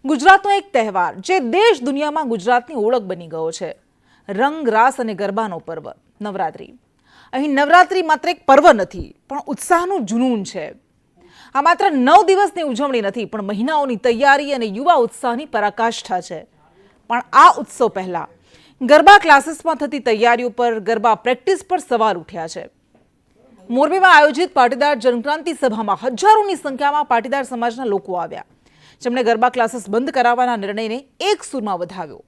ગુજરાતનો એક તહેવાર જે દેશ દુનિયામાં ગુજરાતની ઓળખ બની ગયો છે, રંગ રાસ અને ગરબાનો પર્વ નવરાત્રી. અહીં નવરાત્રી માત્ર એક પર્વ નથી પણ ઉત્સાહનું જુનૂન છે. આ માત્ર 9 દિવસની ઉજવણી નથી પણ મહિનાઓની તૈયારી અને યુવા ઉત્સાહની પરાકાષ્ઠા છે. પણ આ ઉત્સવ પહેલા ગરબા ક્લાસીસમાં થતી તૈયારીઓ પર, ગરબા પ્રેક્ટિસ પર સવાલ ઉઠ્યા છે. મોરબીમાં આયોજિત પાટીદાર જનક્રાંતિ સભામાં હજારોની સંખ્યામાં પાટીદાર સમાજના લોકો આવ્યા, જેમણે ગરબા ક્લાસીસ બંધ કરાવવાના નિર્ણયને એક સૂરમાં વધાવ્યો.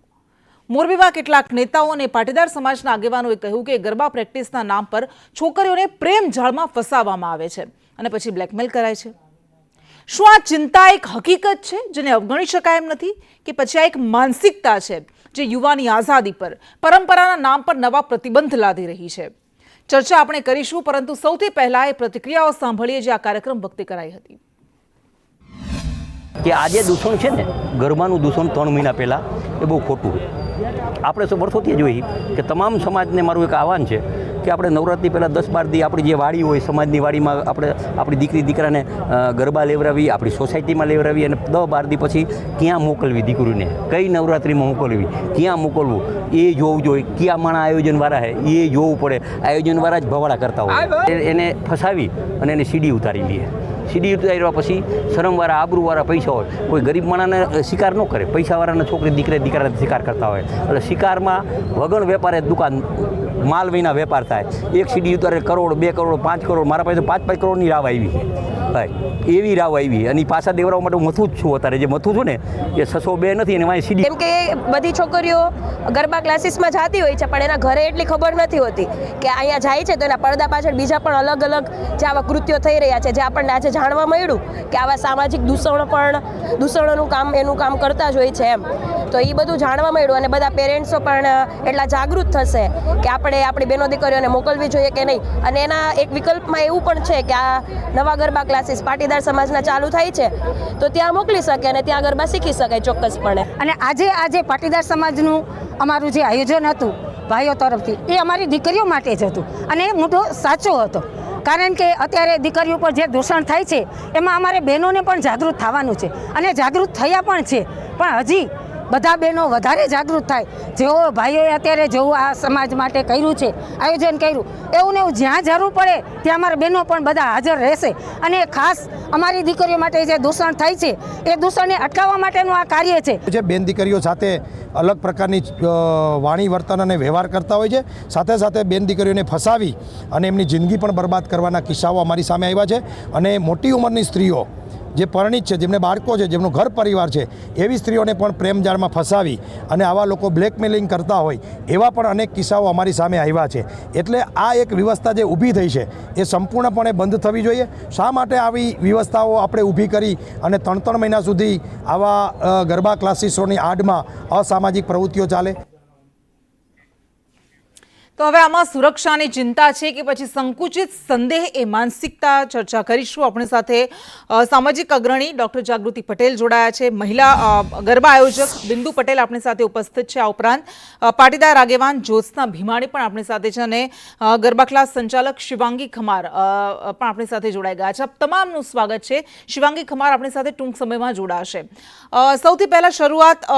મોરબીમાં કેટલાક નેતાઓ અને પાટીદાર સમાજના આગેવાનોએ કહ્યું કે ગરબા પ્રેક્ટિસના નામ પર છોકરીઓને પ્રેમ જાળમાં ફસાવવામાં આવે છે અને પછી બ્લેકમેલ કરાય છે. શું આ ચિંતા એક હકીકત છે જેને અવગણી શકાય એમ નથી, કે પછી આ એક માનસિકતા છે જે યુવાની આઝાદી પર, પરંપરાના નામ પર નવા પ્રતિબંધ લાદી રહી છે? ચર્ચા આપણે કરીશું, પરંતુ સૌથી પહેલા એ પ્રતિક્રિયાઓ સાંભળીએ જે આ કાર્યક્રમ વખતે કરાઈ હતી. કે આજે દૂષણ છે ને, ગરબાનું દૂષણ 3 મહિના પહેલાં, એ બહુ ખોટું છે. આપણે વર્ષોથી જોઈ કે તમામ સમાજને મારું એક આહવાન છે કે આપણે નવરાત્રિ પહેલાં 10-12 દી આપણી જે વાડી હોય, સમાજની વાડીમાં આપણે આપણી દીકરી દીકરાને ગરબા લેવડાવી, આપણી સોસાયટીમાં લેવડાવી અને 10-12 દી પછી ક્યાં મોકલવી, દીકરીને કઈ નવરાત્રિમાં મોકલવી, ક્યાં મોકલવું એ જોવું જોઈએ. ક્યાં માણા આયોજનવાળા છે એ જોવું પડે. આયોજનવાળા જ ભવાડા કરતા હોય, એને ફસાવી અને એને સીડી ઉતારી લઈએ. સીડી ઉતાર્યા પછી શરમવાળા, આબરૂવાળા પૈસા હોય, કોઈ ગરીબ માણસને શિકાર ન કરે, પૈસાવાળાને છોકરી દીકરાને શિકાર કરતા હોય. એટલે શિકારમાં વગણ વેપારે દુકાન માલ વિના વેપાર થાય. એક સીડી ઉતારે કરોડ, 2 કરોડ, 5 કરોડ, મારા પાસે 5-5 કરોડની રાવ આવી છે ભાઈ, એવી રાવ આવી. અને પાછા દેવરાવ માટે હું મથું જ છું. અત્યારે જે મથું છું ને એ 602 નથી અને મારી સીડી. કેમ કે બધી છોકરીઓ ગરબા ક્લાસીસમાં જતી હોય છે પણ એના ઘરે એટલી ખબર નથી હોતી કે અહીંયા જાય છે તો એના પડદા પાછળ બીજા પણ અલગ અલગ જે આવા કૃત્યો થઈ રહ્યા છે, જે આપણને આજે જાણવા મળ્યું કે આવા સામાજિક દૂષણોનું કામ એનું કામ કરતા જ હોય છે એમ. તો એ બધું જાણવા મળ્યું અને બધા પેરેન્ટ્સો પણ એટલા જાગૃત થશે કે આપણે આપણી બહેનો દીકરીઓને મોકલવી જોઈએ કે નહીં. અને એના એક વિકલ્પમાં એવું પણ છે કે આ નવા ગરબા ક્લાસીસ પાટીદાર સમાજના ચાલુ થાય છે તો ત્યાં મોકલી શકે અને ત્યાં ગરબા શીખી શકાય ચોક્કસપણે. અને આજે પાટીદાર સમાજનું અમારું જે આયોજન હતું ભાઈઓ તરફથી, એ અમારી દીકરીઓ માટે જ હતું અને એ મોટો સાચો હતો. કારણ કે અત્યારે દીકરીઓ પર જે દૂષણ થાય છે એમાં અમારે બહેનોને પણ જાગૃત થવાનું છે અને જાગૃત થયા પણ છે. પણ હજી બધા બહેનો વધારે જાગૃત થાય. જેઓ ભાઈઓએ અત્યારે જેવું આ સમાજ માટે કર્યું છે, આયોજન કર્યું, એવું ને એવું જ્યાં જરૂર પડે ત્યાં અમારા બહેનો પણ બધા હાજર રહેશે. અને ખાસ અમારી દીકરીઓ માટે જે દૂષણ થાય છે એ દૂષણને અટકાવવા માટેનું આ કાર્ય છે. જે બેન દીકરીઓ સાથે અલગ પ્રકારની વાણી વર્તન અને વ્યવહાર કરતા હોય છે, સાથે સાથે બેન દીકરીઓને ફસાવી અને એમની જિંદગી પણ બરબાદ કરવાના કિસ્સાઓ અમારી સામે આવ્યા છે. અને મોટી ઉંમરની સ્ત્રીઓ જે પરિણીત છે, જેમને બાળકો છે, જેમનો ઘર પરિવાર છે, એવી સ્ત્રીઓને પણ પ્રેમજાળમાં ફસાવી અને આવા લોકો બ્લેકમેલિંગ કરતા હોય એવા પણ અનેક કિસ્સાઓ અમારી સામે આવ્યા છે. એટલે આ એક વ્યવસ્થા જે ઊભી થઈ છે એ સંપૂર્ણપણે બંધ થવી જોઈએ. શા માટે આવી વ્યવસ્થાઓ આપણે ઊભી કરી અને 3 મહિના સુધી આવા ગરબા ક્લાસીસોની આડમાં અસામાજિક પ્રવૃત્તિઓ ચાલે? તો હવે આમાં સુરક્ષાની ચિંતા છે કે પછી સંકુચિત સંદેહ એ માનસિકતા? ચર્ચા કરીશું. આપણી સાથે સામાજિક અગ્રણી ડૉક્ટર જાગૃતિ પટેલ જોડાયા છે, મહિલા ગરબા આયોજક બિંદુ પટેલ આપણી સાથે ઉપસ્થિત છે. આ ઉપરાંત પાટીદાર આગેવાન જ્યોત્સના ભીમાણી પણ આપણી સાથે છે અને ગરબા ક્લાસ સંચાલક શિવાંગી ખમાર પણ આપણી સાથે જોડાઈ ગયા છે. આપ તમામનું સ્વાગત છે. શિવાંગી ખમાર આપણી સાથે ટૂંક સમયમાં જોડાશે. સૌથી પહેલાં શરૂઆત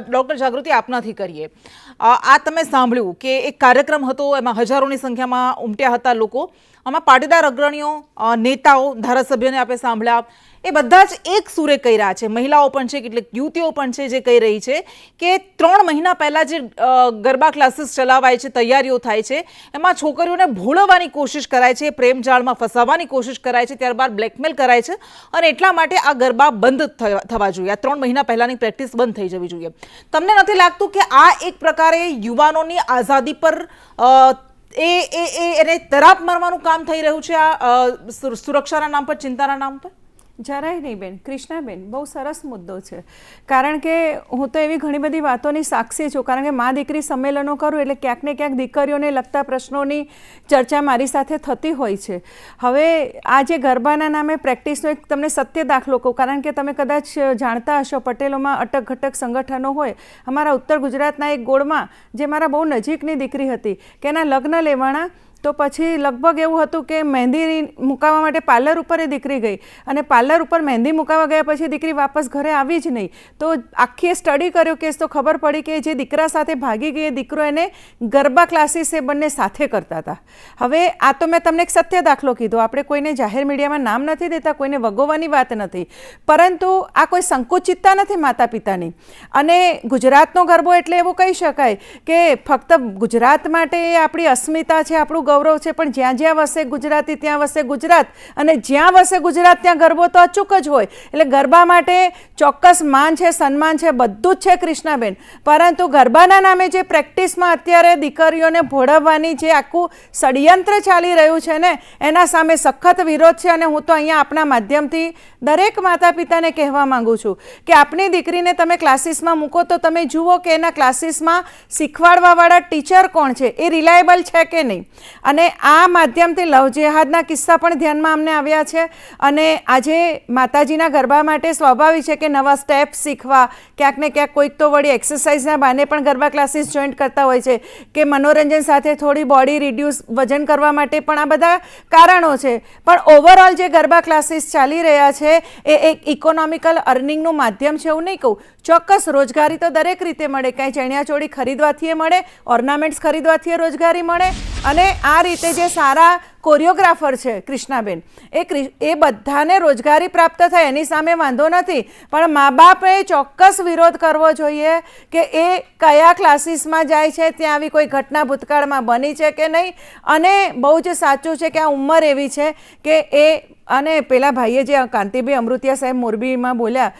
ડૉક્ટર જાગૃતિ આપનાથી કરીએ. આ તમે સાંભળ્યું કે એક કાર્યક્રમ હતો, એમાં હજારોની સંખ્યામાં ઉમટ્યા હતા લોકો. આમાં પાટીદાર અગ્રણીઓ, નેતાઓ, ધારાસભ્યોને આપણે સાંભળ્યા, એ બધા જ એક સૂરે કહી રહ્યા છે. મહિલાઓ પણ છે, કેટલીક યુવતીઓ પણ છે જે કહી રહી છે કે 3 મહિના પહેલાં જે ગરબા ક્લાસીસ ચલાવાય છે, તૈયારીઓ થાય છે, એમાં છોકરીઓને ભોળવવાની કોશિશ કરાય છે, પ્રેમજાળમાં ફસાવવાની કોશિશ કરાય છે, ત્યારબાદ બ્લેકમેલ કરાય છે અને એટલા માટે આ ગરબા બંધ થવા જોઈએ. આ 3 મહિના પહેલાંની પ્રેક્ટિસ બંધ થઈ જવી જોઈએ. તમને નથી લાગતું કે આ એક પ્રકારે યુવાનોની આઝાદી પર એને તરાપ મારવાનું કામ થઈ રહ્યું છે, આ સુરક્ષાના નામ પર, ચિંતાના નામ પર? જરાય નહીં બેન, કૃષ્ણાબેન, બહુ સરસ મુદ્દો છે. કારણ કે હું તો એવી ઘણી બધી વાતોની સાક્ષી છું. કારણ કે મા દીકરી સંમેલનો કરું એટલે ક્યાંક ને ક્યાંક દીકરીઓને લગતા પ્રશ્નોની ચર્ચા મારી સાથે થતી હોય છે. હવે આ જે ગરબાના નામે પ્રેક્ટિસનો એક તમને સત્ય દાખલો કહું, કારણ કે તમે કદાચ જાણતા હશો, પટેલોમાં અટક ઘટક સંગઠનો હોય. અમારા ઉત્તર ગુજરાતના એક ગોળમાં જે મારા બહુ નજીકની દીકરી હતી કે એના લગ્ન લેવાના તો પછી લગભગ એવું હતું કે મહેંદી મુકાવવા માટે પાર્લર ઉપર એ દીકરી ગઈ અને પાર્લર ઉપર મહેંદી મુકાવવા ગયા પછી દીકરી વાપસ ઘરે આવી જ નહીં. તો આખી સ્ટડી કર્યો કેસ તો ખબર પડી કે જે દીકરા સાથે ભાગી ગઈ એ દીકરો એને ગરબા ક્લાસીસ એ બંને સાથે કરતા હતા. હવે આ તો મેં તમને એક સત્ય દાખલો કીધો, આપણે કોઈને જાહેર મીડિયામાં નામ નથી દેતા, કોઈને વગોવાની વાત નથી, પરંતુ આ કોઈ સંકુચિતતા નથી માતા પિતાની. અને ગુજરાતનો ગરબો એટલે એવું કહી શકાય કે ફક્ત ગુજરાત માટે એ આપણી અસ્મિતા છે, આપણું ગૌરવ છે, પણ જ્યાં જ્યાં વસે ગુજરાતી ત્યાં વસે ગુજરાત, અને જ્યાં વસે ગુજરાત ત્યાં ગરબો તો અચૂક જ હોય. એટલે ગરબા માટે ચોક્કસ માન છે, સન્માન છે, બધું જ છે કૃષ્ણાબેન. પરંતુ ગરબાના નામે જે પ્રેક્ટિસમાં અત્યારે દીકરીઓને ભોળવવાની જે આખું ષડયંત્ર ચાલી રહ્યું છે ને, એના સામે સખત વિરોધ છે. અને હું તો અહીંયા આપણા માધ્યમથી દરેક માતા પિતાને કહેવા માંગુ છું કે આપની દીકરીને તમે ક્લાસીસમાં મૂકો તો તમે જુઓ કે એના ક્લાસીસમાં શીખવાડવાવાળા ટીચર કોણ છે, એ રિલાયેબલ છે કે નહીં. અને આ માધ્યમથી લવ જેહાદના કિસ્સા પણ ધ્યાનમાં અમને આવ્યા છે. અને આજે માતાજીના ગરબા માટે સ્વાભાવિક છે કે નવા સ્ટેપ શીખવા, ક્યાંક ને ક્યાંક કોઈક તો વળી એક્સરસાઇઝના બહાને પણ ગરબા ક્લાસીસ જોઈન્ટ કરતા હોય છે, કે મનોરંજન સાથે થોડી બોડી રિડ્યુસ વજન કરવા માટે પણ આ બધા કારણો છે. પણ ઓવરઓલ જે ગરબા ક્લાસીસ ચાલી રહ્યા છે એ એક ઇકોનોમિકલ અર્નિંગનું માધ્યમ છે એવું નહીં કહું. ચોક્કસ રોજગારી તો દરેક રીતે મળે, કાંઈ ચણિયાચોળી ખરીદવાથી મળે, ઓર્નામેન્ટ્સ ખરીદવાથી રોજગારી મળે, અને આ રીતે જે સારા કોરિયોગ્રાફર છે કૃષ્ણાબેન, એ બધાને રોજગારી પ્રાપ્ત થાય એની સામે વાંધો નથી. પણ મા બાપે ચોક્કસ વિરોધ કરવો જોઈએ કે એ કયા ક્લાસીસમાં જાય છે, ત્યાં આવી કોઈ ઘટના ભૂતકાળમાં બની છે કે નહીં. અને બહુ જ સાચું છે કે આ ઉંમર એવી છે કે એ, અને પેલા ભાઈએ જે કાંતિભાઈ અમૃતિયા સાહેબ મોરબીમાં બોલ્યા,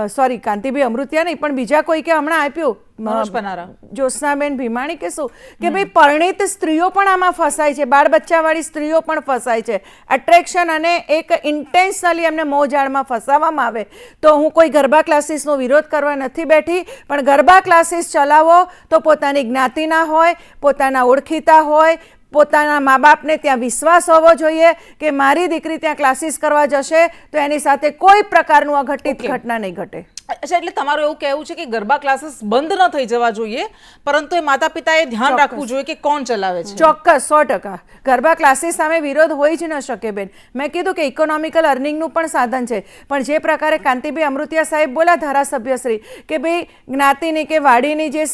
સોરી કાંતિભાઈ અમૃતિયા નહીં પણ બીજા કોઈ કે હમણાં આપ્યું મનોજ પનારા, જ્યોત્સનાબેન ભીમાણી કે શું, કે ભાઈ પરિણીત સ્ત્રીઓ પણ આમાં ફસાય છે, બાળ બચ્ચાવાળી સ્ત્રીઓ પણ ફસાય છે. એટ્રેક્શન અને એક ઇન્ટેન્શનલી એમને મોજાળમાં ફસાવવામાં આવે. તો હું કોઈ ગરબા ક્લાસીસનો વિરોધ કરવા નથી બેઠી, પણ ગરબા ક્લાસીસ ચલાવો તો પોતાની જ્ઞાતિના હોય, પોતાના ઓળખીતા હોય, પોતાના મા બાપને ત્યાં વિશ્વાસ હોવો જોઈએ કે મારી દીકરી ત્યાં ક્લાસીસ કરવા જશે તો એની સાથે કોઈ પ્રકારનું અઘટિત ઘટના નહીં ઘટે. અચ્છા, એટલે તમારું એવું કહેવું છે કે ગરબા ક્લાસીસ બંધ ન થઈ જવા જોઈએ, પરંતુ એ માતા પિતાએ ધ્યાન રાખવું જોઈએ કે કોણ ચલાવે છે. ચોક્કસ 100%. ગરબા ક્લાસીસ સામે વિરોધ હોઈ જ ન શકે બેન. મેં કીધું કે ઇકોનોમિકલ અર્નિંગનું પણ સાધન છે, પણ જે પ્રકારે કાંતિભાઈ અમૃતિયા સાહેબ બોલ્યા ધારાસભ્યશ્રી કે ભાઈ જ્ઞાતિની કે વાડીની જે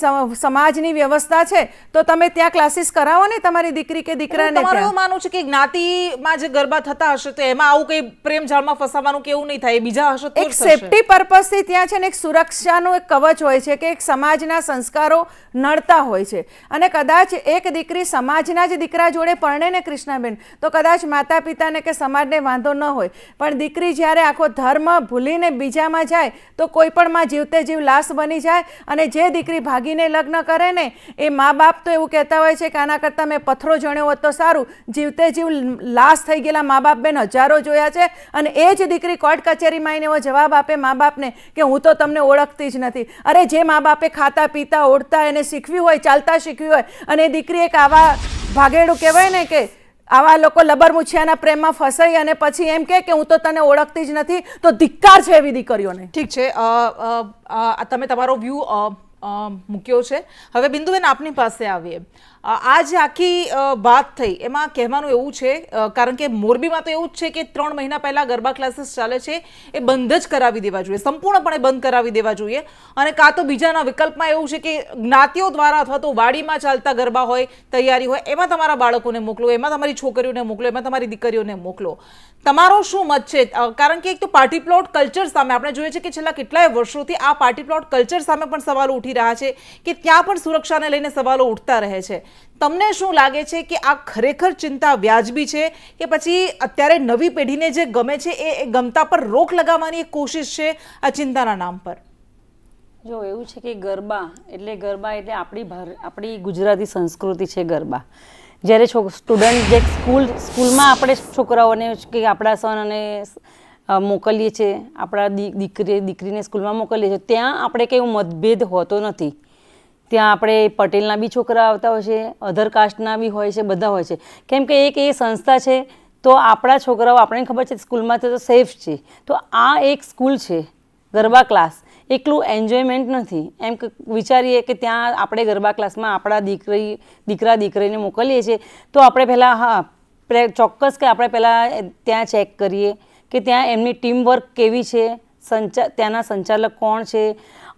સમાજની વ્યવસ્થા છે તો તમે ત્યાં ક્લાસીસ કરાવો ને તમારી દીકરી કે દીકરાને. તમારું એવું માનવું છે કે જ્ઞાતિમાં જે ગરબા થતા હશે તો એમાં આવું કઈ પ્રેમ જાળમાં ફસાવાનું કે એવું નહીં થાય, બીજા હશે તો એક સેફટી પર્પઝથી ત્યાં છે ને એક સુરક્ષાનું એક કવચ હોય છે કે એક સમાજના સંસ્કારો નડતા હોય છે. અને કદાચ એક દીકરી સમાજના જ દીકરા જોડે પરણે ને કૃષ્ણાબેન, તો કદાચ માતા પિતાને કે સમાજને વાંધો ન હોય, પણ દીકરી જ્યારે આખો ધર્મ ભૂલીને બીજામાં જાય તો કોઈ પણ માં જીવતે જીવ લાશ બની જાય. અને જે દીકરી ભાગીને લગ્ન કરે ને એ મા બાપ તો એવું કહેતા હોય છે કે આના કરતાં મેં પથ્થરો જણ્યો હોત તો સારું. જીવતે જીવ લાશ થઈ ગયેલા મા બાપ બેન હજારો જોયા છે. અને એ જ દીકરી કોર્ટ કચેરીમાં આવીને એવો જવાબ આપે મા બાપને કે હું તો તમને ઓળખતી જ નથી. અરે જે મા બાપે ખાતા પીતા ઓળતા એને શીખવ્યું હોય, ચાલતા શીખવ્યું હોય, અને દીકરી એક આવા ભાગેડું કહેવાય ને કે આવા લોકો લબરમુછિયાના પ્રેમમાં ફસાઈ અને પછી એમ કે હું તો તને ઓળખતી જ નથી, તો ધિક્કાર છે એવી દીકરીઓને. ઠીક છે, તમે તમારો વ્યૂ મૂક્યો છે. હવે બિંદુબેન આપની પાસે આવીએ. આ જે આખી વાત થઈ એમાં કહેવાનું એવું છે, કારણ કે મોરબીમાં તો એવું જ છે કે 3 મહિના પહેલાં ગરબા ક્લાસીસ ચાલે છે એ બંધ જ કરાવી દેવા જોઈએ, સંપૂર્ણપણે બંધ કરાવી દેવા જોઈએ. અને કાં તો બીજાના વિકલ્પમાં એવું છે કે જ્ઞાતિઓ દ્વારા અથવા તો વાડીમાં ચાલતા ગરબા હોય, તૈયારી હોય, એમાં તમારા બાળકોને મોકલો, એમાં તમારી છોકરીઓને મોકલો, એમાં તમારી દીકરીઓને મોકલો. તમારો શું મત છે? કારણ કે એક તો પાર્ટી પ્લોટ કલ્ચર સામે આપણે જોઈએ છે કે છેલ્લા કેટલાય વર્ષોથી આ પાર્ટી પ્લોટ કલ્ચર સામે પણ સવાલો ઉઠી રહ્યા છે કે ત્યાં પણ સુરક્ષાને લઈને સવાલો ઉઠતા રહે છે. તમને શું લાગે છે કે આ ખરેખર ચિંતા વ્યાજબી છે કે પછી અત્યારે નવી પેઢીને જે ગમે છે એ ગમતા પર રોક લગાવવાની એક કોશિશ છે આ ચિંતાના નામ પર? જો એવું છે કે ગરબા એટલે આપણી ગુજરાતી સંસ્કૃતિ છે ગરબા. જ્યારે સ્ટુડન્ટ જે સ્કૂલમાં આપણે છોકરાઓને કે આપણા સન અને મોકલીએ છીએ, આપણા દીકરીને સ્કૂલમાં મોકલીએ છીએ, ત્યાં આપણે કંઈ મતભેદ હોતો નથી. ત્યાં આપણે પટેલના બી છોકરા આવતા હોય છે, અધર કાસ્ટના બી હોય છે, બધા હોય છે. કેમ કે એક એ સંસ્થા છે તો આપણા છોકરાઓ, આપણને ખબર છે સ્કૂલમાં તો સેફ છે. તો આ એક સ્કૂલ છે ગરબા ક્લાસ, એકલું એન્જોયમેન્ટ નથી. એમ વિચારીએ કે ત્યાં આપણે ગરબા ક્લાસમાં આપણા દીકરા દીકરીને મોકલીએ છીએ તો આપણે પહેલાં ચોક્કસ કે આપણે પહેલાં ત્યાં ચેક કરીએ કે ત્યાં એમની ટીમ વર્ક કેવી છે, ત્યાંના સંચાલક કોણ છે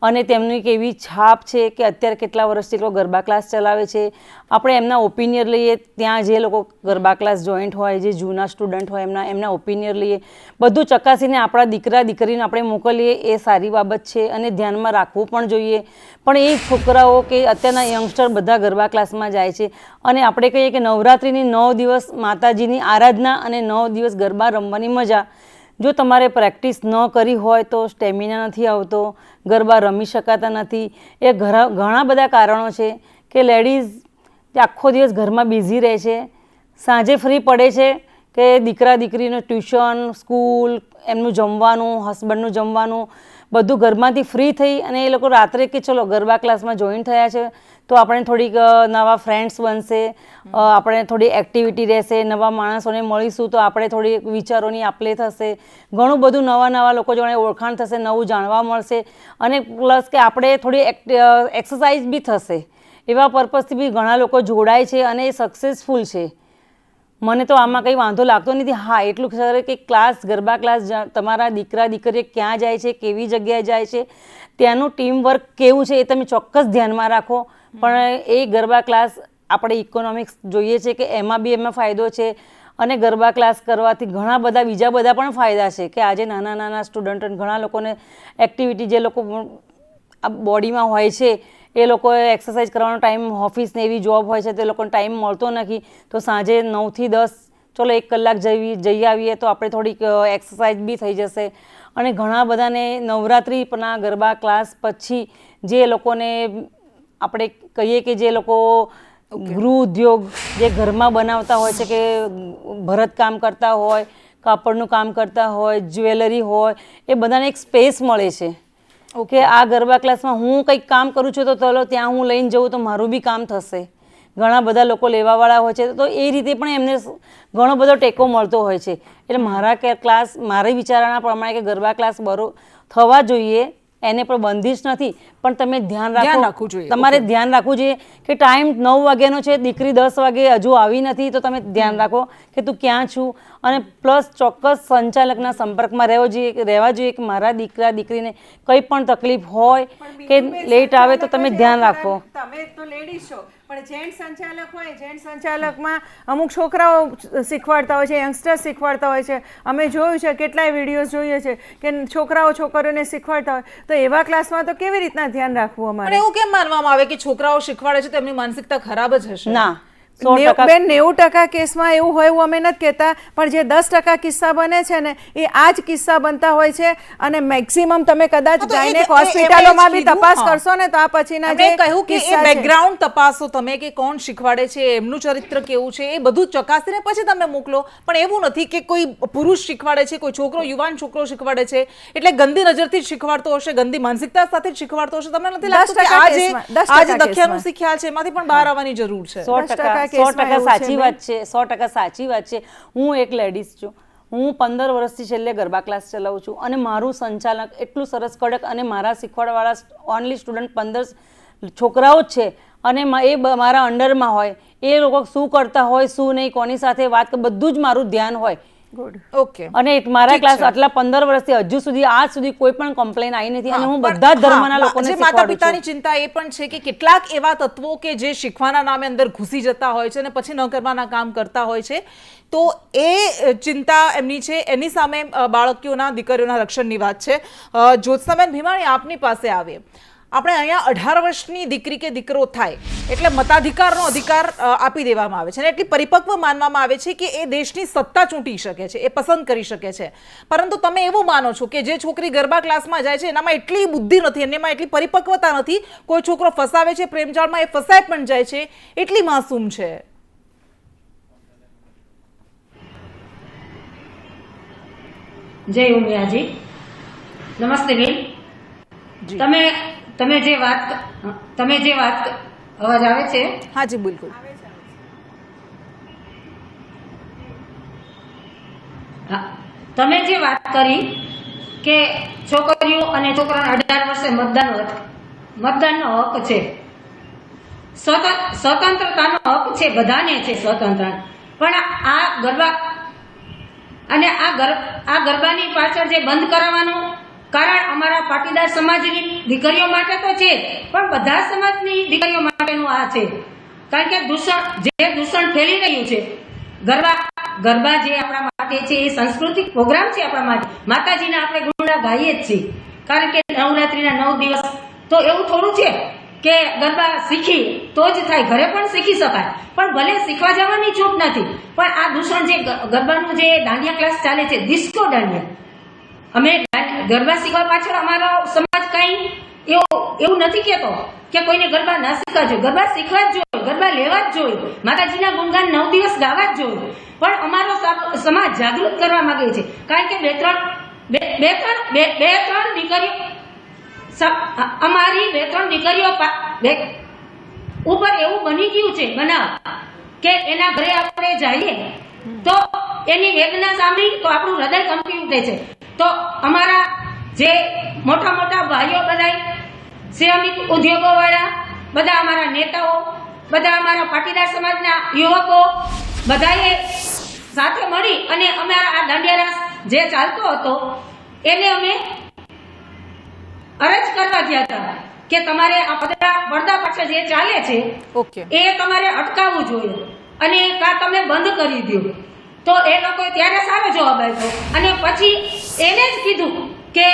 અને તેમની કેવી છાપ છે કે અત્યારે કેટલા વર્ષથી લોકો ગરબા ક્લાસ ચલાવે છે. આપણે એમના ઓપિનિયન લઈએ, ત્યાં જે લોકો ગરબા ક્લાસ જોઈન્ટ હોય, જે જૂના સ્ટુડન્ટ હોય એમના ઓપિનિયન લઈએ, બધું ચકાસીને આપણા દીકરા દીકરીને આપણે મોકલીએ એ સારી બાબત છે અને ધ્યાનમાં રાખવું પણ જોઈએ. પણ એ છોકરાઓ કે અત્યારના યંગસ્ટર બધા ગરબા ક્લાસમાં જાય છે અને આપણે કહીએ કે નવરાત્રિની 9 દિવસ માતાજીની આરાધના અને 9 દિવસ ગરબા રમવાની મજા. જો તમારે પ્રેક્ટિસ ન કરી હોય તો સ્ટેમિના નથી આવતો, ગરબા રમી શકાતા નથી. એ ઘણા બધા કારણો છે કે લેડીઝ આખો દિવસ ઘરમાં બિઝી રહે છે, સાંજે ફ્રી પડે છે કે દીકરા દીકરીનું ટ્યુશન, સ્કૂલ, એમનું જમવાનું, હસબન્ડનું જમવાનું બધું ઘરમાંથી ફ્રી થઈ અને એ લોકો રાત્રે કે ચલો ગરબા ક્લાસમાં જોઈન થયા છે તો આપણે થોડીક નવા ફ્રેન્ડ્સ બનશે, આપણે થોડી એક્ટિવિટી રહેશે, નવા માણસોને મળીશું તો આપણે થોડી વિચારોની આપલે થશે, ઘણું બધું નવા લોકો જોડે ઓળખાણ થશે, નવું જાણવા મળશે અને પ્લસ કે આપણે થોડી એક્સરસાઇઝ બી થશે. એવા પર્પઝથી બી ઘણા લોકો જોડાય છે અને એ સક્સેસફુલ છે. મને તો આમાં કંઈ વાંધો લાગતો નથી. હા, એટલું ખબર કે ગરબા ક્લાસ તમારા દીકરા દીકરીઓ ક્યાં જાય છે, કેવી જગ્યાએ જાય છે, ત્યાંનું ટીમ વર્ક કેવું છે એ તમે ચોક્કસ ધ્યાનમાં રાખો. પણ એ ગરબા ક્લાસ આપણે ઇકોનોમિક્સ જોઈએ છે કે એમાં ફાયદો છે અને ગરબા ક્લાસ કરવાથી ઘણા બધા બીજા બધા પણ ફાયદા છે કે આજે નાના સ્ટુડન્ટ ઘણા લોકોને એક્ટિવિટી જે લોકો બોડીમાં હોય છે એ લોકોએ એક્સરસાઇઝ કરવાનો ટાઈમ, ઓફિસને એવી જોબ હોય છે તે લોકોને ટાઈમ મળતો નથી તો સાંજે 9 થી 10 ચલો 1 કલાક જઈ આવીએ તો આપણે થોડીક એક્સરસાઇઝ બી થઈ જશે. અને ઘણા બધાને નવરાત્રિના ગરબા ક્લાસ પછી જે લોકોને આપણે કહીએ કે જે લોકો ગૃહ ઉદ્યોગ જે ઘરમાં બનાવતા હોય છે કે ભરતકામ કરતા હોય, કાપડનું કામ કરતા હોય, જ્વેલરી હોય, એ બધાને એક સ્પેસ મળે છે કે આ ગરબા ક્લાસમાં હું કંઈક કામ કરું છું તો ચલો ત્યાં હું લઈને જઉં તો મારું બી કામ થશે. ઘણા બધા લોકો લેવાવાળા હોય છે તો એ રીતે પણ એમને ઘણો બધો ટેકો મળતો હોય છે. એટલે મારી વિચારણા પ્રમાણે કે ગરબા ક્લાસ થવા જોઈએ, એને પણ બંધિશ નથી, પણ તમે ધ્યાન રાખવું જોઈએ. તમારે ધ્યાન રાખવું જોઈએ કે ટાઈમ 9 વાગ્યાનો છે, દીકરી 10 વાગે હજુ આવી નથી તો તમે ધ્યાન રાખો કે તું ક્યાં છું. અને પ્લસ ચોક્કસ સંચાલકના સંપર્કમાં રહેવા જોઈએ કે મારા દીકરા દીકરીને કંઈ પણ તકલીફ હોય કે લેટ આવે તો તમે ધ્યાન રાખો. તમે તો લેડીઝ છો પણ જેન્ટ સંચાલક હોય, જેન્ટ સંચાલકમાં અમુક છોકરાઓ શીખવાડતા હોય છે, યંગસ્ટર્સ શીખવાડતા હોય છે. અમે જોયું છે, કેટલાય વિડીયોઝ જોઈએ છે કે છોકરાઓ છોકરીઓને શીખવાડતા હોય તો એવા ક્લાસમાં તો કેવી રીતના ધ્યાન રાખવું અમારે? પણ એવું કેમ માનવામાં આવે કે છોકરાઓ શીખવાડે છે તો એમની માનસિકતા ખરાબ જ હશે? ના, 90% કેસમાં એવું હોય એવું અમે નથી કહેતા, પણ જે 10% કિસ્સા બને છે ને એ આ જ કિસ્સા બનતા હોય છે. અને મેક્સિમમ તમે કદાચ ગાયનેક હોસ્પિટલોમાં બી તપાસ કરશો ને તો આ પછીના જે કહ્યું કે એ બેકગ્રાઉન્ડ તપાસો તમે કે કોણ શીખવાડે છે, એમનું ચરિત્ર કેવું છે, એ બધું ચકાસીને પછી તમે મોકલો. પણ એવું નથી કે કોઈ પુરુષ શીખવાડે છે, કોઈ છોકરો, યુવાન છોકરો શીખવાડે છે એટલે ગંદી નજરથી જ શીખવાડતો હશે, ગંદી માનસિકતા સાથે જ શીખવાડતો હશે. તમને નથી લાગતું કે આજે દખ્યાનું શીખ્યા છે એમાંથી પણ બહાર આવવાની જરૂર છે? 100% સાચી વાત છે. 100% સાચી વાત છે. હું એક લેડીઝ છું, હું 15 વર્ષથી છેલ્લે ગરબા ક્લાસ ચલાવું છું અને મારું સંચાલક એટલું સરસ કડક અને મારા શીખવાડવાળા ઓનલી સ્ટુડન્ટ 15 છોકરાઓ જ છે અને એ મારા અંડરમાં હોય. એ લોકો શું કરતા હોય, શું નહીં, કોની સાથે વાત, બધું જ મારું ધ્યાન હોય. ઓકે. અને મારા ક્લાસ આટલા 15 વર્ષથી હજુ સુધી આજ સુધી કોઈ પણ કમ્પ્લેન આવી નથી અને હું બધા જ ધર્મના લોકોને શીખવાડું છું. માતા પિતાની ચિંતા એ પણ છે કે કેટલાક એવા તત્વો કે જે શીખવાના નામે અંદર ઘૂસી જતા હોય છે અને પછી ન કરવાના કામ કરતા હોય છે, તો એ ચિંતા એમની છે. એની સામે બાળકીઓના, દીકરીઓના રક્ષણની વાત છે. જ્યોત્સનાબેન ભીમાણી, આપની પાસે આવીએ. આપણે અહીંયા 18 વર્ષની દીકરી કે દીકરો થાય એટલે મતાધિકારનો અધિકાર આપી દેવામાં આવે છે અને એટલી પરિપક્વ માનવામાં આવે છે કે એ દેશની સત્તા ચૂંટી શકે છે, એ પસંદ કરી શકે છે. પરંતુ તમે એવું માનો છો કે જે છોકરી ગરબા ક્લાસમાં જાય છે એનામાં એટલી બુદ્ધિ નથી, એનામાં એટલી પરિપક્વતા નથી, કોઈ છોકરો ફસાવે છે પ્રેમજાળમાં, એ ફસાય પણ જાય છે, એટલી માસૂમ છે? જય ઉમિયાજી, નમસ્તે બેન. તમે જે વાત અવાજ આવે છે? હા જી, બિલકુલ. તમે જે વાત કરી કે છોકરીઓ અને છોકરાને 18 વર્ષે મતદાનનો હક છે, સ્વતંત્રતાનો હક છે, બધાને છે સ્વતંત્ર. પણ આ ગરબા અને આ ગરબાની પાછળ જે બંધ કરાવવાનું કારણ અમારા પાટીદાર સમાજની દીકરીઓ માટે તો છે, પણ બધા સમાજની દીકરીઓ માટેનું આ છે. કારણ કે દૂષણ ફેલી રહ્યું છે. ગરબા જે આપણા માટે છે એ સાંસ્કૃતિક પ્રોગ્રામ છે આપણા માટે. માતાજીના આપણે ગુણગાન ગાઈએ જ છીએ. કારણ કે નવરાત્રીના 9 દિવસ તો એવું થોડું છે કે ગરબા શીખી તો જ થાય, ઘરે પણ શીખી શકાય, પણ ભલે શીખવા જવાની છૂટ નથી. પણ આ દૂષણ જે ગરબાનું જે દાંડિયા ક્લાસ ચાલે છે, ડિસ્કો દાંડિયા, અમે ગરબા શીખવા પાછળ અમારો સમાજ કઈ એવું નથી કહેતો કે કોઈને ગરબા ના શીખવા જોઈએ. ગરબા શીખવા જ જોઈએ, ગરબા લેવા જ જોઈએ, માતાજીના ગુણગાન 9 દિવસ ગાવા જ જોઈએ. પણ અમારો સમાજ જાગૃત કરવા માંગે છે. કારણ કે બે ત્રણ દીકરીઓ અમારી 2-3 દીકરીઓ ઉપર એવું બની ગયું છે બનાવ કે એના ઘરે આપણે જઈએ તો એની વેદના સાંભળી તો આપણું હૃદય કંપી ઉઠે છે. તો અમારા જે મોટા ભાઈઓ, બધા શ્રમિક ઉદ્યોગો વાળા, બધા અમારા નેતાઓ, બધા અમારા પાટીદાર સમાજના યુવકો, બધાએ સાથે મળી અને અમારા આ દાંડિયા રાસ જે ચાલતો હતો એને અમે અરજ કરવા ગયા હતા કે તમારે આ પડદા પાછળ જે ચાલે છે એ તમારે અટકાવવું જોઈએ અને કાં તમે બંધ કરી દો. તો એ લોકોએ ત્યારે સારો જવાબ આપ્યો અને પછી એને જ કીધું કે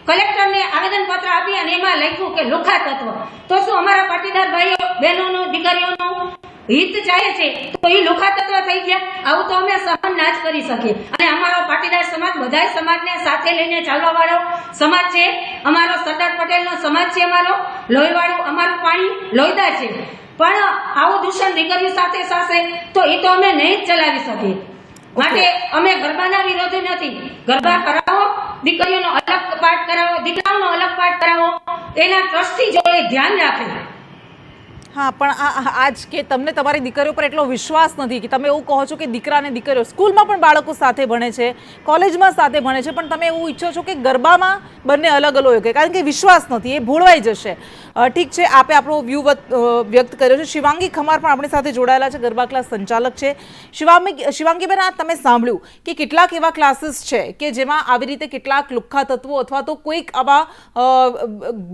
કલેક્ટરને આવેદનપત્ર આપી અને એમાં લખ્યું કે લુખ્ખા તત્વ. તો શું અમારા પાટીદાર ભાઈઓ બહેનોનું દીકરીઓનું હિત ચાહે છે તો એ લુખ્ખા તત્વ થઈ ગયા? આવું તો અમે સહન ના જ કરી શકીએ. અને અમારો પાટીદાર સમાજ બધાય સમાજને સાથે લઈને ચાલવા વાળો સમાજ છે. અમારો સરદાર પટેલનો સમાજ છે, અમારો લોહીવાળું, અમારું પાણી લોહીદાર છે. પણ આવું દૂષણ દીકરીઓ સાથે તો એ તો અમે નહીં જ ચલાવી શકીએ. માટે અમે ગરબાના વિરોધી નથી. ગરબા કરાવો, દીકરીઓનો અલગ પાઠ કરાવો, દીકરાઓનો અલગ પાઠ કરાવો, એના ટ્રસ્ટી જોડે ધ્યાન રાખે. હા, પણ આજ કે તમને તમારી દીકરીઓ પર એટલો વિશ્વાસ નથી કે તમે એવું કહો છો કે દીકરા અને દીકરીઓ સ્કૂલમાં પણ બાળકો સાથે ભણે છે, કોલેજમાં સાથે ભણે છે, પણ તમે એવું ઈચ્છો છો કે ગરબામાં બંને અલગ અલગ હોય, કારણ કે વિશ્વાસ નથી, એ ભોળવાઈ જશે. ઠીક છે, આપે આપણો વ્યૂ વ્યક્ત કર્યો છે. શિવાંગી ખમાર પણ આપણી સાથે જોડાયેલા છે, ગરબા ક્લાસ સંચાલક છે. શિવાંગીબેન, આ તમે સાંભળ્યું કે કેટલાક એવા ક્લાસીસ છે કે જેમાં આવી રીતે કેટલાક લુખ્ખા તત્વો અથવા તો કોઈક આવા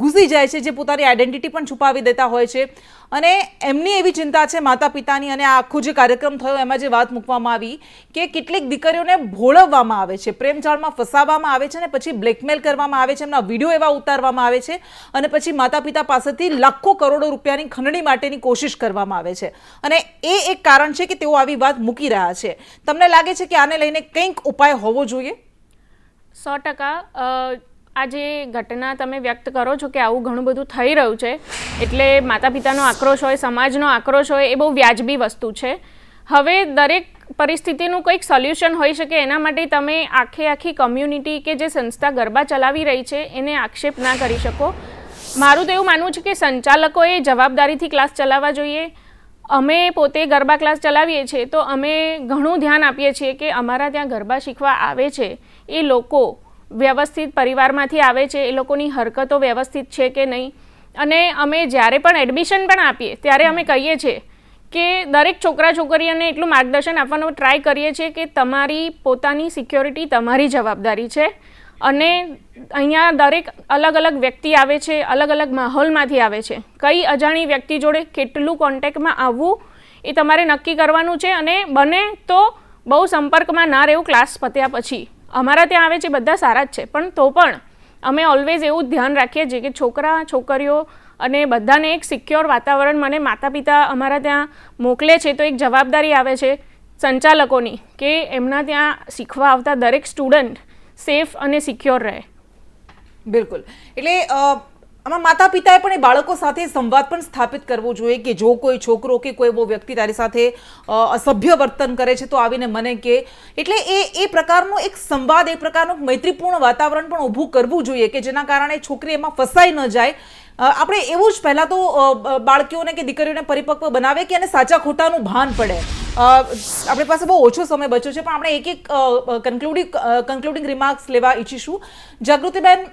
ઘૂસી જાય છે જે પોતાની આઈડેન્ટિટી પણ છુપાવી દેતા હોય છે અને એમની એવી ચિંતા છે માતા પિતાની. અને આ આખો જે કાર્યક્રમ થયો એમાં જે વાત મૂકવામાં આવી કે કેટલીક દીકરીઓને ભોળવવામાં આવે છે, પ્રેમજાળમાં ફસાવવામાં આવે છે અને પછી બ્લેકમેલ કરવામાં આવે છે, એમના વિડીયો એવા ઉતારવામાં આવે છે અને પછી માતા પિતા પાસેથી લાખો કરોડો રૂપિયાની ખંડણી માટેની કોશિશ કરવામાં આવે છે. અને એ એક કારણ છે કે તેઓ આવી વાત મૂકી રહ્યા છે. તમને લાગે છે કે આને લઈને કંઈક ઉપાય હોવો જોઈએ? 100% આ જે ઘટના તમે વ્યક્ત કરો છો કે આવું ઘણું બધું થઈ રહ્યું છે એટલે માતા પિતાનો આક્રોશ હોય, સમાજનો આક્રોશ હોય, એ બહુ વ્યાજબી વસ્તુ છે. હવે દરેક પરિસ્થિતિનું કંઈક સોલ્યુશન હોઈ શકે, એના માટે તમે આખી કમ્યુનિટી કે જે સંસ્થા ગરબા ચલાવી રહી છે એને આક્ષેપ ના કરી શકો. મારું તો એવું માનવું છે કે સંચાલકોએ જવાબદારીથી ક્લાસ ચલાવવા જોઈએ. અમે પોતે ગરબા ક્લાસ ચલાવીએ છીએ તો અમે ઘણું ધ્યાન આપીએ છીએ કે અમારા ત્યાં ગરબા શીખવા આવે છે એ લોકો વ્યવસ્થિત પરિવારમાંથી આવે છે, એ લોકોની હરકતો વ્યવસ્થિત છે કે નહીં. અને અમે જ્યારે પણ એડમિશન પણ આપીએ ત્યારે અમે કહીએ છીએ કે દરેક છોકરા છોકરીઓને એટલું માર્ગદર્શન આપવાનો ટ્રાય કરીએ છીએ કે તમારી પોતાની સિક્યોરિટી તમારી જવાબદારી છે. અને અહીંયા દરેક અલગ અલગ વ્યક્તિ આવે છે, અલગ અલગ માહોલમાંથી આવે છે. કઈ અજાણી વ્યક્તિ જોડે કેટલું કોન્ટેક્ટમાં આવવું એ તમારે નક્કી કરવાનું છે. અને બને તો બહુ સંપર્કમાં ના રહેવું ક્લાસ પત્યા પછી. અમારા ત્યાં આવે છે બધા સારા જ છે, પણ તો પણ અમે ઓલવેઝ એવું ધ્યાન રાખીએ છીએ કે છોકરા છોકરીઓ અને બધાને એક સિક્યોર વાતાવરણ મને માતા પિતા અમારા ત્યાં મોકલે છે તો એક જવાબદારી આવે છે સંચાલકોની કે એમના ત્યાં શીખવા આવતા દરેક સ્ટુડન્ટ સેફ અને સિક્યોર રહે. બિલકુલ. એટલે આમાં માતા પિતાએ પણ એ બાળકો સાથે સંવાદ પણ સ્થાપિત કરવો જોઈએ કે જો કોઈ છોકરો કે કોઈ એવો વ્યક્તિ તારી સાથે અસભ્ય વર્તન કરે છે તો આવીને મને કે. એટલે એ પ્રકારનો એક સંવાદ, એ પ્રકારનું મૈત્રીપૂર્ણ વાતાવરણ પણ ઊભું કરવું જોઈએ કે જેના કારણે છોકરી એમાં ફસાઈ ન જાય આપણે એવું જ પહેલાં તો બાળકીઓને કે દીકરીઓને પરિપક્વ બનાવે કે એને સાચા ખોટાનું ભાન પડે. આપણી પાસે બહુ ઓછો સમય બચ્યો છે, પણ આપણે એક કન્ક્લુડિંગ રિમાર્ક્સ લેવા ઈચ્છીશું. જાગૃતિબેન,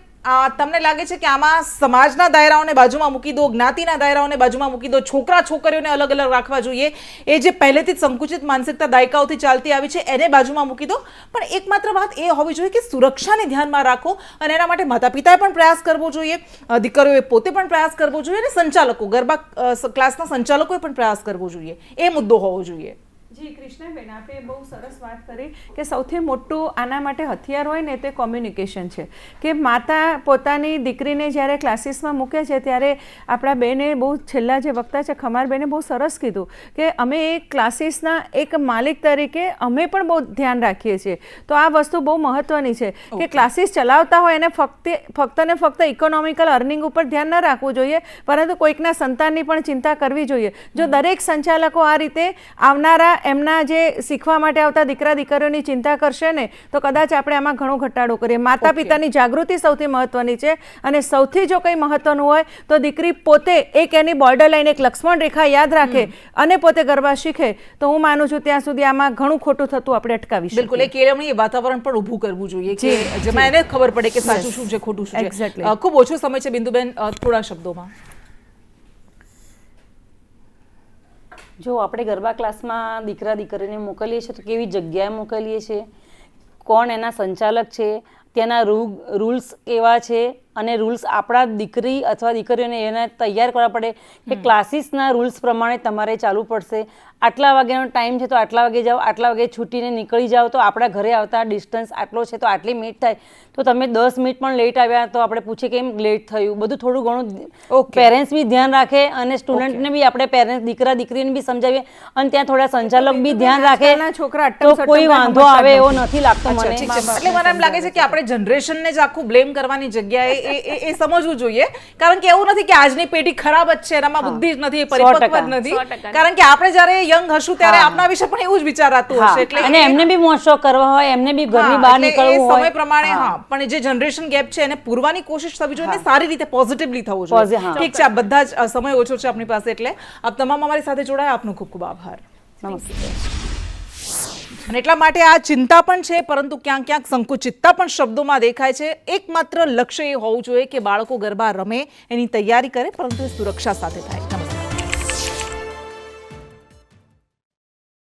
તમને લાગે છે કે આમાં સમાજના દાયરાઓને બાજુમાં મૂકી દો, જ્ઞાતિના દાયરાઓને બાજુમાં મૂકી દો, છોકરા છોકરીઓને અલગ અલગ રાખવા જોઈએ, એ જે પહેલેથી જ સંકુચિત માનસિકતા દાયકાઓથી ચાલતી આવી છે એને બાજુમાં મૂકી દો, પણ એકમાત્ર વાત એ હોવી જોઈએ કે સુરક્ષાને ધ્યાનમાં રાખો અને એના માટે માતા પિતાએ પણ પ્રયાસ કરવો જોઈએ, દીકરીઓએ પોતે પણ પ્રયાસ કરવો જોઈએ અને સંચાલકો, ગરબા ક્લાસના સંચાલકોએ પણ પ્રયાસ કરવો જોઈએ. એ મુદ્દો હોવો જોઈએ. જી કૃષ્ણાબેન, આપે બહુ સરસ વાત કરી કે સૌથી મોટું આના માટે હથિયાર હોય ને તે કોમ્યુનિકેશન છે. કે માતા પોતાની દીકરીને જ્યારે ક્લાસીસમાં મૂકે છે ત્યારે આપણા બેને બહુ છેલ્લા જે વક્તા છે ખમાર બેને બહુ સરસ કીધું કે અમે એક ક્લાસીસના એક માલિક તરીકે અમે પણ બહુ ધ્યાન રાખીએ છીએ. તો આ વસ્તુ બહુ મહત્ત્વની છે કે ક્લાસીસ ચલાવતા હોય એને ફક્ત ને ફક્ત ઇકોનોમિકલ અર્નિંગ ઉપર ધ્યાન ન રાખવું જોઈએ, પરંતુ કોઈકના સંતાનની પણ ચિંતા કરવી જોઈએ. જો દરેક સંચાલકો આ રીતે આવનારા એમના જે શીખવા માટે આવતા દીકરા દીકરીઓની ચિંતા કરશે ને તો કદાચ આપણે આમાં ઘણો ઘટાડો કરીએ. માતા પિતાની જાગૃતિ સૌથી મહત્વની છે અને સૌથી જો કંઈ મહત્વનું હોય તો દીકરી પોતે એક એની બોર્ડર લાઈન, એક લક્ષ્મણ રેખા યાદ રાખે અને પોતે ગરબા શીખે તો હું માનું છું ત્યાં સુધી આમાં ઘણું ખોટું થતું આપણે અટકાવી શકીએ. બિલકુલ, એ કેળવણી વાતાવરણ પણ ઊભું કરવું જોઈએ કે જેમાં એને ખબર પડે કે સાચું શું છે, ખોટું શું છે. ખૂબ ઓછો સમય છે બિંદુબેન, થોડા શબ્દોમાં. જો આપણે ગરબા ક્લાસમાં દીકરા દીકરીને મોકલીએ છીએ તો કેવી જગ્યાએ મોકલીએ છીએ, કોણ એના સંચાલક છે, ત્યાંના રૂલ્સ કેવા છે અને રૂલ્સ આપણા દીકરી અથવા દીકરીઓને એને તૈયાર કરવા પડે કે ક્લાસીસના રૂલ્સ પ્રમાણે તમારે ચાલવું પડશે. આટલા વાગ્યાનો ટાઈમ છે તો આટલા વાગે જાઓ, આટલા વાગે છૂટીને નીકળી જાઓ, તો આપણા ઘરે આવતા ડિસ્ટન્સ આટલો છે તો આટલી મિનિટ થાય, તો તમે 10 મિનિટ પણ લેટ આવ્યા તો આપણે પૂછીએ કેમ લેટ થયું. બધું થોડું ઘણું પેરેન્ટ્સ બી ધ્યાન રાખે અને સ્ટુડન્ટને બી આપણે પેરેન્ટ્સ દીકરા દીકરીને બી સમજાવીએ અને ત્યાં થોડા સંચાલક બી ધ્યાન રાખે છોકરા તો કોઈ વાંધો આવે એવો નથી લાગતો મને. એટલે મને એમ લાગે છે કે આપણે જનરેશનને જ આખું બ્લેમ કરવાની જગ્યાએ એ સમજવું જોઈએ, કારણ કે એવું નથી કે આજની પેઢી ખરાબ જ છે, એનામાં બુદ્ધિ જ નથી, પરિપક્વ જ નથી, કારણ કે આપણે જ્યારે યંગ હશું ત્યારે આપના વિશે પણ એવું જ વિચારાતું હશે. એટલે અને એમને બી મોજ શોખ કરવા હોય, એમને બી ઘરની બહાર નીકળવું હોય સમય પ્રમાણે. પણ જે જનરેશન ગેપ છે એને પૂરવાની કોશિશ થવી જોઈએ, સારી રીતે પોઝિટિવલી થવું જોઈએ. ઠીક છે, આ બધા જ સમય ઓછો છે આપણી પાસે, એટલે આપ તમામ અમારી સાથે જોડાયા, આપનો ખૂબ ખૂબ આભાર. નમસ્તે. અને એટલા માટે આ ચિંતા પણ છે, પરંતુ ક્યાંક ક્યાંક સંકુચિતતા પણ શબ્દોમાં દેખાય છે. એકમાત્ર લક્ષ્ય એ હોવું જોઈએ કે બાળકો ગરબા રમે, એની તૈયારી કરે, પરંતુ એ સુરક્ષા સાથે થાય.